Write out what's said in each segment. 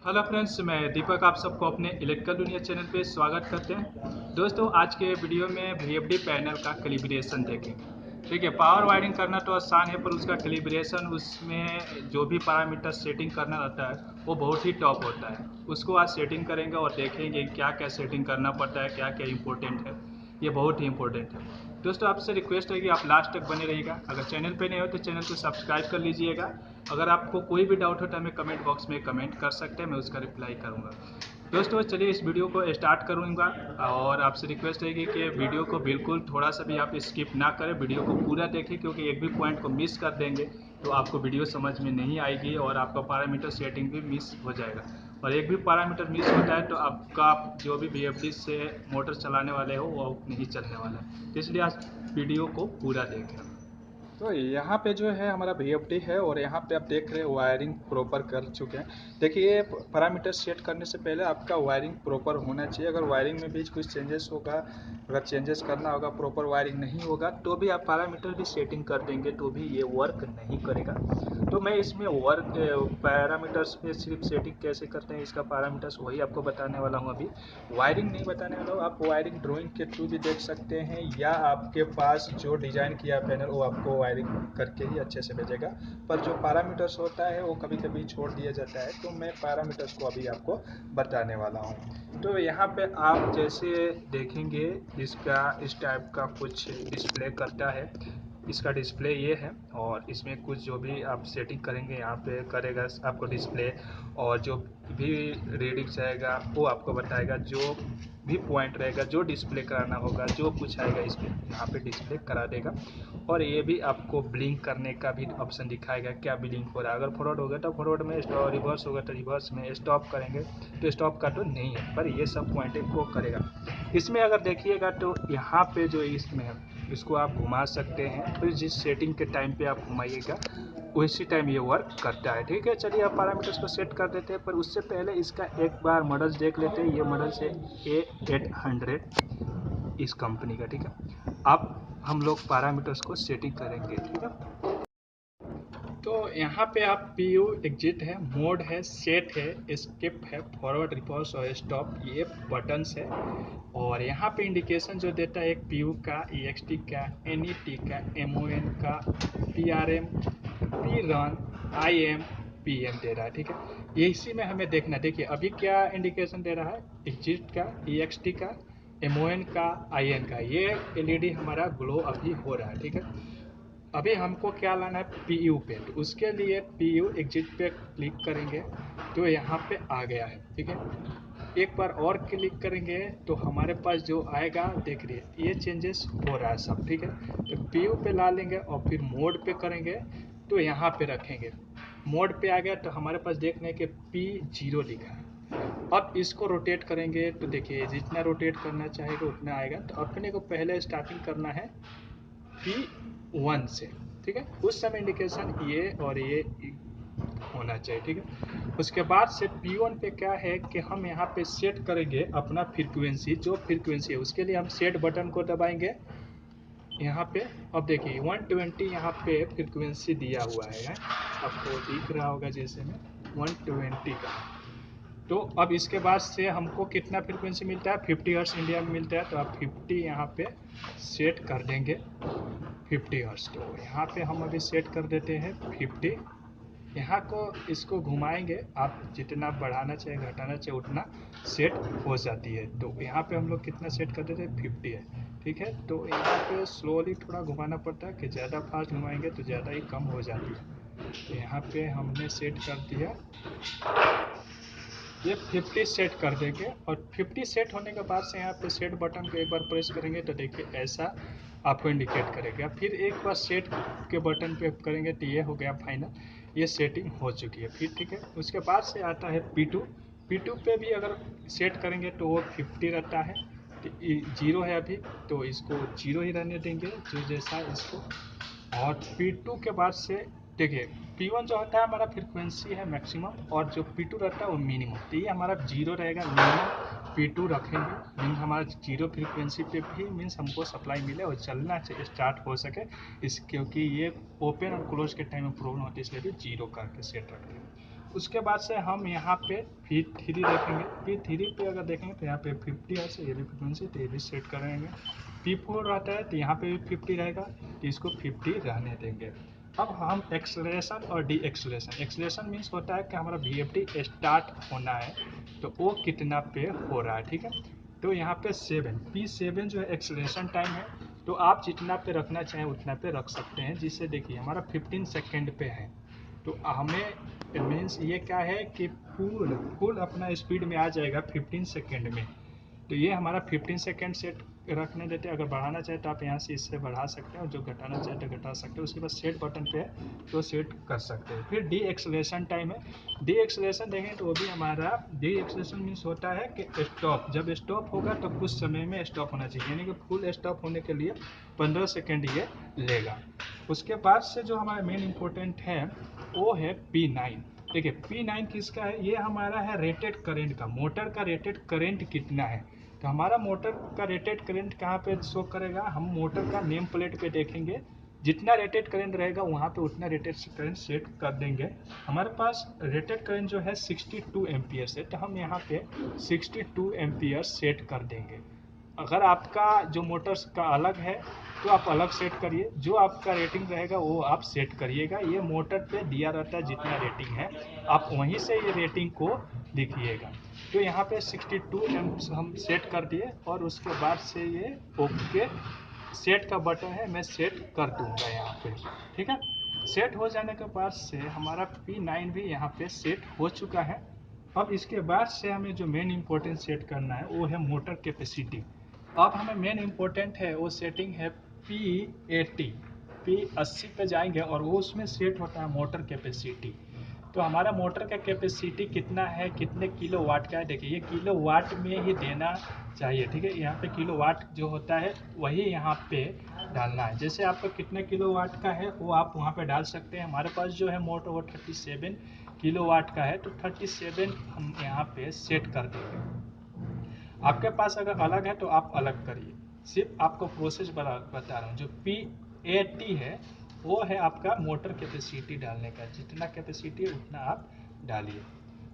Hello friends, मैं दीपक आप सबको अपने इलेक्ट्रिकल दुनिया चैनल पे स्वागत करते हैं। दोस्तों, आज के वीडियो में वीएफडी पैनल का कैलिब्रेशन देखेंगे। ठीक है, पावर वायरिंग करना तो आसान है, पर उसका कैलिब्रेशन, उसमें जो भी पैरामीटर सेटिंग करना रहता है वो बहुत ही टॉप होता है। उसको आज सेटिंग करेंगे और देखेंगे क्या क्या सेटिंग करना पड़ता है, क्या क्या इंपॉर्टेंट है। ये बहुत ही इंपॉर्टेंट है। दोस्तों, आपसे रिक्वेस्ट है कि आप लास्ट तक बने रहिएगा। अगर चैनल पे नए हो तो चैनल को सब्सक्राइब कर लीजिएगा। अगर आपको कोई भी डाउट हो तो हमें कमेंट बॉक्स में कमेंट कर सकते हैं, मैं उसका रिप्लाई करूंगा। दोस्तों, चलिए इस वीडियो को स्टार्ट करूंगा और आपसे रिक्वेस्ट है कि वीडियो को बिल्कुल थोड़ा सा भी आप स्किप ना करें, वीडियो को पूरा देखें, क्योंकि एक भी पॉइंट को मिस कर देंगे तो आपको वीडियो समझ में नहीं आएगी और आपका पैरामीटर सेटिंग भी मिस हो जाएगा। और एक भी पैरामीटर मिस होता है तो आपका जो भी वीएफडी से मोटर चलाने वाले हो वो नहीं चलने वाला है। तो इसलिए आज वीडियो को पूरा देखें। तो यहाँ पे जो है हमारा वीएफडी है और यहाँ पे आप देख रहे हैं वायरिंग प्रॉपर कर चुके हैं। देखिए, पैरामीटर सेट करने से पहले आपका वायरिंग प्रॉपर होना चाहिए। अगर वायरिंग में भी कुछ चेंजेस होगा, अगर चेंजेस करना होगा, प्रॉपर वायरिंग नहीं होगा तो भी आप पैरामीटर भी सेटिंग कर देंगे तो भी ये वर्क नहीं करेगा। तो मैं इसमें वर्क पैरामीटर्स पे सिर्फ सेटिंग कैसे करते हैं, इसका पैरामीटर्स वही आपको बताने वाला हूँ। अभी वायरिंग नहीं बताने वाला हूँ। आप वायरिंग ड्राइंग के थ्रू भी देख सकते हैं, या आपके पास जो डिजाइन किया पैनल वो आपको वायरिंग करके ही अच्छे से भेजेगा। पर जो पैरामीटर्स होता है वो कभी कभी छोड़ दिया जाता है, तो मैं पैरामीटर्स को अभी आपको बताने वाला हूँ। तो यहाँ पे आप जैसे देखेंगे, इसका इस टाइप का कुछ डिस्प्ले करता है। इसका डिस्प्ले ये है और इसमें कुछ जो भी आप सेटिंग करेंगे यहाँ पे करेगा आपको डिस्प्ले, और जो भी रीडिंग जाएगा वो आपको बताएगा। जो भी पॉइंट रहेगा, जो डिस्प्ले कराना होगा, जो कुछ आएगा इसमें यहाँ पे डिस्प्ले करा देगा। और ये भी आपको ब्लिंक करने का भी ऑप्शन दिखाएगा, क्या ब्लिंक हो रहा है। अगर फॉरवर्ड होगा तो फॉरवर्ड में, रिवर्स होगा तो रिवर्स में, स्टॉप करेंगे तो स्टॉप का तो नहीं है, पर ये सब पॉइंट को करेगा। इसमें अगर देखिएगा तो यहाँ पे जो इसमें है, इसको आप घुमा सकते हैं, फिर जिस सेटिंग के टाइम पे आप घुमाइएगा उसी टाइम ये वर्क करता है। ठीक है, चलिए आप पैरामीटर्स को सेट कर देते हैं, पर उससे पहले इसका एक बार मॉडल्स देख लेते हैं। ये मॉडल्स है A800 इस कंपनी का। ठीक है, अब हम लोग पैरामीटर्स को सेटिंग करेंगे। ठीक है, तो यहाँ पे आप पीयू एग्जिट है, मोड है, सेट है, स्किप है, फॉरवर्ड, रिवर्स और स्टॉप, ये बटन्स है। और यहाँ पे इंडिकेशन जो देता है, एक पीयू का, ईएक्सटी का, एनईटी का, एमओएन का, PRM, P run, IM, PM दे रहा है। ठीक है, ये इसी में हमें देखना। देखिए अभी क्या इंडिकेशन दे रहा है, एग्जिट का, ईएक्सटी का, एमओएन का, आईएन का, ये एलईडी हमारा ग्लो अभी हो रहा है। ठीक है, अभी हमको क्या लाना है, पीयू पे। तो उसके लिए पीयू एग्जिट पे क्लिक करेंगे तो यहाँ पे आ गया है। ठीक है, एक बार और क्लिक करेंगे तो हमारे पास जो आएगा, देख रही है ये चेंजेस हो रहा है सब। ठीक है, तो पीयू पे ला लेंगे और फिर मोड पे करेंगे तो यहाँ पे रखेंगे। मोड पे आ गया तो हमारे पास देखने के P0 लिखा है। अब इसको रोटेट करेंगे तो देखिए जितना रोटेट करना चाहेगा उतना आएगा। तो अपने को पहले स्टार्टिंग करना है P1 से। ठीक है, उस समय इंडिकेशन ये और ये होना चाहिए। ठीक है, उसके बाद से P1 पे क्या है कि हम यहाँ पे सेट करेंगे अपना फ्रीक्वेंसी, जो फ्रीक्वेंसी है उसके लिए हम सेट बटन को दबाएंगे यहाँ पे। अब देखिए 120 यहाँ पे फ्रीक्वेंसी दिया हुआ है, आपको दिख रहा होगा जैसे में 120 का। तो अब इसके बाद से हमको कितना फ्रीक्वेंसी मिलता है, 50 हर्ट्ज इंडिया में मिलता है, तो आप 50 यहाँ पे सेट कर देंगे, 50 हर्ट्ज। तो यहाँ पे हम अभी सेट कर देते हैं 50। यहाँ को इसको घुमाएंगे, आप जितना बढ़ाना चाहे घटाना चाहे उतना सेट हो जाती है। तो यहाँ पे हम लोग कितना सेट कर देते हैं, 50 है। ठीक है, तो यहाँ पे स्लोली थोड़ा घुमाना पड़ता है कि ज़्यादा फास्ट घुमाएंगे तो ज़्यादा ही कम हो जाती है। तो यहाँ पे हमने सेट कर दिया, ये 50 सेट कर देंगे। और 50 सेट होने के बाद से यहाँ पे सेट बटन को एक बार प्रेस करेंगे तो देखिए ऐसा आपको इंडिकेट करेगा। फिर एक बार सेट के बटन पे करेंगे तो ये हो गया फाइनल, ये सेटिंग हो चुकी है। फिर ठीक है, उसके बाद से आता है P2। P2 पे भी अगर सेट करेंगे तो वो 50 रहता है, तो 0 है अभी, तो इसको 0 ही रहने देंगे जो जैसा इसको। और P2 के बाद से देखिए P1 जो होता है हमारा फ्रीक्वेंसी है मैक्सिमम, और जो P2 रहता है वो मिनिमम। तो ये हमारा 0 रहेगा, मिनिमम P2 रखेंगे। मीन्स हमारा 0 फ्रीक्वेंसी पे भी मीन्स हमको सप्लाई मिले और चलना चाहिए, स्टार्ट हो सके इस, क्योंकि ये ओपन और क्लोज के टाइम में प्रॉब्लम होती है, इसलिए भी 0 करके सेट रखते हैं। उसके बाद से हम यहाँ पे P3 देखेंगे। P3 पे अगर देखेंगे तो यहाँ पे 50 है, ये भी फ्रिक्वेंसी, तो ये भी सेट करेंगे। P4 रहता है तो यहाँ पे भी 50 रहेगा, तो इसको 50 रहने देंगे। अब हम एक्सलेशन और डी एक्सलेशन, एक्सलेशन मीन्स होता है कि हमारा VFD स्टार्ट होना है तो वो कितना पे हो रहा है, ठीक है। तो यहाँ पे 7 P7 जो है एक्सलेशन टाइम है, तो आप जितना पे रखना चाहें उतना पे रख सकते हैं। जिससे देखिए हमारा 15 सेकेंड पे है, तो हमें मीन्स ये क्या है कि फुल अपना स्पीड में आ जाएगा 15 सेकेंड में। तो ये हमारा 15 सेकेंड सेट रखने देते हैं। अगर बढ़ाना चाहे तो आप यहाँ से इससे बढ़ा सकते हैं, और जो घटाना चाहे तो घटा सकते हैं। उसके बाद सेट बटन पे है तो सेट कर सकते हैं। फिर डी एक्सलेशन टाइम है। डी एक्सलेशन देखें तो वो भी हमारा डी एक्सलेशन मीन्स होता है कि स्टॉप, जब स्टॉप होगा तो कुछ समय में स्टॉप होना चाहिए, यानी कि फुल स्टॉप होने के लिए 15 सेकेंड ये लेगा। उसके बाद से जो हमारा मेन इम्पोर्टेंट है वो है P9। देखिए P9 किसका है, ये हमारा है रेटेड करेंट का, मोटर का रेटेड करेंट कितना है। तो हमारा मोटर का रेटेड करेंट कहाँ पे शो करेगा, हम मोटर का नेम प्लेट पे देखेंगे, जितना रेटेड करेंट रहेगा वहाँ पे उतना रेटेड करेंट सेट कर देंगे। हमारे पास रेटेड करेंट जो है 62 एम्पियर है, तो हम यहाँ पे 62 एम्पियर सेट कर देंगे। अगर आपका जो मोटर्स का अलग है तो आप अलग सेट करिए, जो आपका रेटिंग रहेगा वो आप सेट करिएगा। ये मोटर पे दिया रहता है जितना रेटिंग है, आप वहीं से ये रेटिंग को लिखिएगा। तो यहाँ पे 62 एम्प्स हम सेट कर दिए, और उसके बाद से ये ओके सेट का बटन है, मैं सेट कर दूंगा यहाँ पे, ठीक है। सेट हो जाने के बाद से हमारा P9 भी यहाँ पे सेट हो चुका है। अब इसके बाद से हमें जो मेन इम्पोर्टेंट सेट करना है वो है मोटर कैपेसिटी। अब हमें मेन इम्पोर्टेंट है वो सेटिंग है P80, P80 पे जाएंगे और वो उसमें सेट होता है मोटर कैपेसिटी। तो हमारा मोटर का कैपेसिटी कितना है, कितने किलो वाट का है, देखिए ये किलो वाट में ही देना चाहिए, ठीक है। यहाँ पे किलो वाट जो होता है वही यहाँ पे डालना है। जैसे आपका कितने किलो वाट का है वो आप वहाँ पे डाल सकते हैं। हमारे पास जो है मोटर वो 37 किलो वाट का है, तो 37 हम यहाँ पे सेट कर देंगे। आपके पास अगर अलग है तो आप अलग करिए, सिर्फ आपको प्रोसेस बता रहा हूँ। जो P80 है वो है आपका मोटर कैपेसिटी डालने का, जितना कैपेसिटी उतना आप डालिए।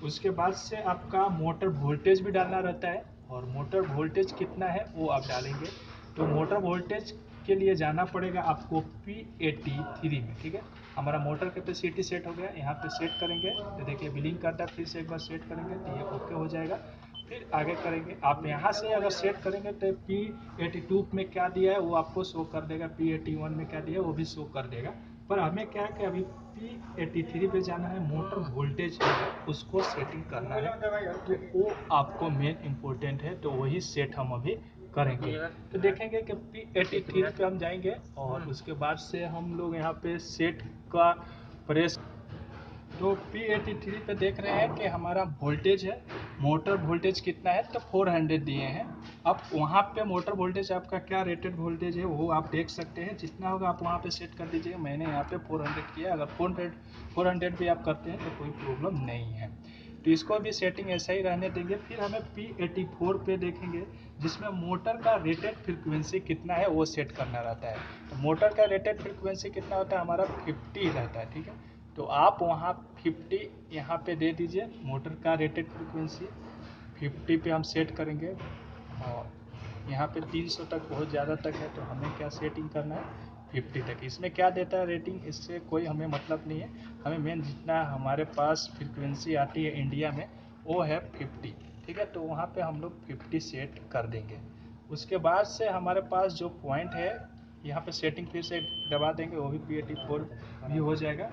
उसके बाद से आपका मोटर वोल्टेज भी डालना रहता है, और मोटर वोल्टेज कितना है वो आप डालेंगे। तो मोटर वोल्टेज के लिए जाना पड़ेगा आपको P83 में, ठीक है। हमारा मोटर कैपेसिटी सेट हो गया, यहाँ पे सेट करेंगे तो देखिए बिलिंग करता है, फिर से एक बार सेट करेंगे तो ये ओके हो जाएगा। फिर आगे करेंगे, आप यहाँ से अगर सेट करेंगे तो P82 में क्या दिया है वो आपको शो कर देगा, P81 में क्या दिया है वो भी शो कर देगा। पर हमें क्या है कि अभी P83 पे जाना है, मोटर वोल्टेज उसको सेटिंग करना है, तो वो आपको मेन इम्पोर्टेंट है, तो वही सेट हम अभी करेंगे। तो देखेंगे कि P83 पे हम जाएंगे, और उसके बाद से हम लोग यहाँ पे सेट का प्रेस। तो P83 पे देख रहे हैं कि हमारा वोल्टेज है, मोटर वोल्टेज कितना है, तो 400 दिए हैं। अब वहाँ पे मोटर वोल्टेज आपका क्या रेटेड वोल्टेज है वो आप देख सकते हैं, जितना होगा आप वहाँ पे सेट कर दीजिए। मैंने यहाँ पे 400 किया, अगर 400 भी आप करते हैं तो कोई प्रॉब्लम नहीं है। तो इसको भी सेटिंग ऐसा ही रहने देंगे। फिर हमें P84 पे देखेंगे, जिसमें मोटर का रेटेड फ्रिक्वेंसी कितना है वो सेट करना रहता है। तो मोटर का रेटेड फ्रिक्वेंसी कितना होता है हमारा 50 रहता है, ठीक है। तो आप वहाँ 50 यहाँ पे दे दीजिए, मोटर का रेटेड फ्रिक्वेंसी 50 पे हम सेट करेंगे। और यहाँ पे 300 तक बहुत ज़्यादा तक है, तो हमें क्या सेटिंग करना है 50 तक। इसमें क्या देता है रेटिंग, इससे कोई हमें मतलब नहीं है। हमें मेन जितना हमारे पास फ्रिक्वेंसी आती है इंडिया में वो है 50, ठीक है। तो वहाँ पे हम लोग 50 सेट कर देंगे। उसके बाद से हमारे पास जो पॉइंट है यहाँ पे सेटिंग फिर से दबा देंगे, वो भी P84 भी हो जाएगा।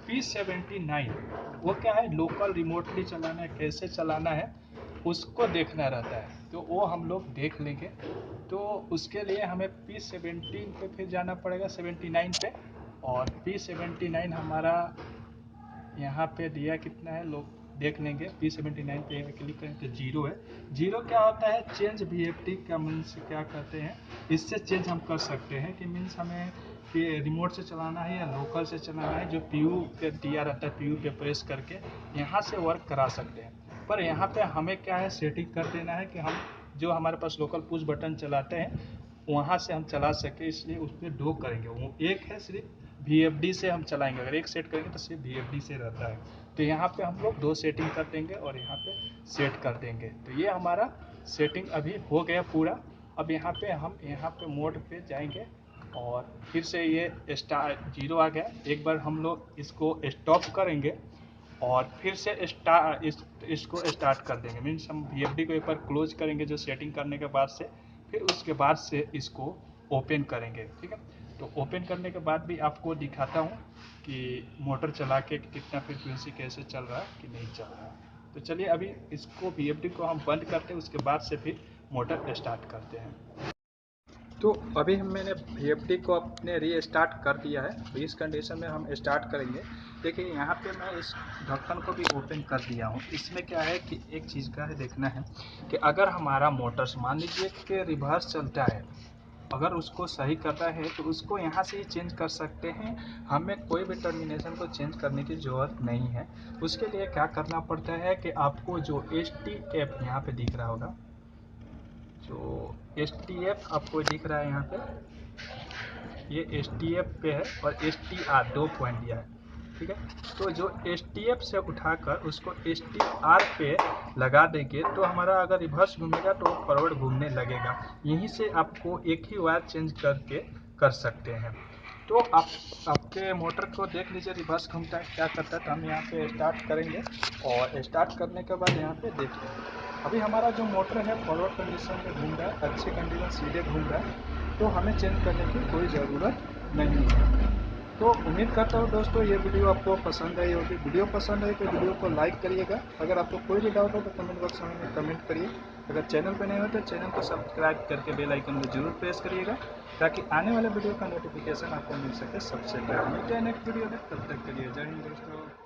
P79 वो क्या है, लोकल रिमोटली चलाना है, कैसे चलाना है उसको देखना रहता है, तो वो हम लोग देख लेंगे। तो उसके लिए हमें P17 पे फिर जाना पड़ेगा, 79 पे। और P79 हमारा यहाँ पे दिया कितना है लोग देख लेंगे। P79 पे क्लिक करें तो जीरो है। जीरो क्या होता है, चेंज VFD का मीन्स क्या कहते हैं, इससे चेंज हम कर सकते हैं कि मीन्स हमें कि रिमोट से चलाना है या लोकल से चलाना है। जो PU पे दिया रहता है PU पे प्रेस करके यहाँ से वर्क करा सकते हैं। पर यहाँ पे हमें क्या है सेटिंग कर देना है कि हम जो हमारे पास लोकल पुश बटन चलाते हैं वहाँ से हम चला सके, इसलिए उस पर दो करेंगे। वो एक है सिर्फ VFD से हम चलाएंगे, अगर एक सेट करेंगे तो सिर्फ VFD से रहता है। तो यहाँ पे हम लोग 2 सेटिंग कर देंगे और यहाँ पे सेट कर देंगे। तो ये हमारा सेटिंग अभी हो गया पूरा। अब यहाँ पे हम यहाँ पे मोड पे जाएंगे और फिर से ये स्टार 0 आ गया। एक बार हम लोग इसको स्टॉप करेंगे और फिर से इसको स्टार्ट कर देंगे। मीन्स हम VFD को एक बार क्लोज करेंगे जो सेटिंग करने के बाद से, फिर उसके बाद से इसको ओपन करेंगे। ठीक है, तो ओपन करने के बाद भी आपको दिखाता हूँ कि मोटर चला के कितना फ्रिक्वेंसी कैसे चल रहा है कि नहीं चल रहा है। तो चलिए अभी इसको VFD को हम बंद करते हैं, उसके बाद से फिर मोटर स्टार्ट करते हैं। तो अभी मैंने VFD को अपने रीस्टार्ट कर दिया है। तो इस कंडीशन में हम स्टार्ट करेंगे। देखिए यहाँ पे मैं इस ढक्कन को भी ओपन कर दिया हूँ। इसमें क्या है कि एक चीज़ का है देखना है कि अगर हमारा मोटर मान लीजिए कि रिवर्स चलता है, अगर उसको सही करना है तो उसको यहाँ से ही चेंज कर सकते हैं। हमें कोई भी टर्मिनेशन को चेंज करने की ज़रूरत नहीं है। उसके लिए क्या करना पड़ता है कि आपको जो STF यहाँ पे दिख रहा होगा, जो STF आपको दिख रहा है यहाँ पे, ये STF पे है और STR 2 पॉइंट दिया है। ठीक है, तो जो STF से उठाकर उसको STR पे लगा देंगे तो हमारा अगर रिवर्स घूमेगा तो फॉरवर्ड घूमने लगेगा। यहीं से आपको एक ही वायर चेंज करके कर सकते हैं। तो आप आपके मोटर को देख लीजिए रिवर्स घूमता है क्या करता है। तो हम यहाँ पे स्टार्ट करेंगे और स्टार्ट करने के बाद यहाँ पे देखते हैं। अभी हमारा जो मोटर है फॉरवर्ड कंडीशन में घूम रहा है, अच्छी कंडीशन सीधे घूम रहा है, तो हमें चेंज करने की कोई ज़रूरत नहीं है। तो उम्मीद करता हूँ दोस्तों ये वीडियो आपको पसंद आई होगी। वीडियो पसंद आई तो वीडियो को लाइक करिएगा। अगर आपको कोई भी डाउट हो तो कमेंट बॉक्स में कमेंट करिए। अगर चैनल पर नए हो तो चैनल को सब्सक्राइब करके बेल आइकन को जरूर प्रेस करिएगा ताकि आने वाले वीडियो का नोटिफिकेशन आपको मिल सके सबसे पहले। मिलते हैं नेक्स्ट वीडियो में, तब तक के लिए जय हिंद दोस्तों।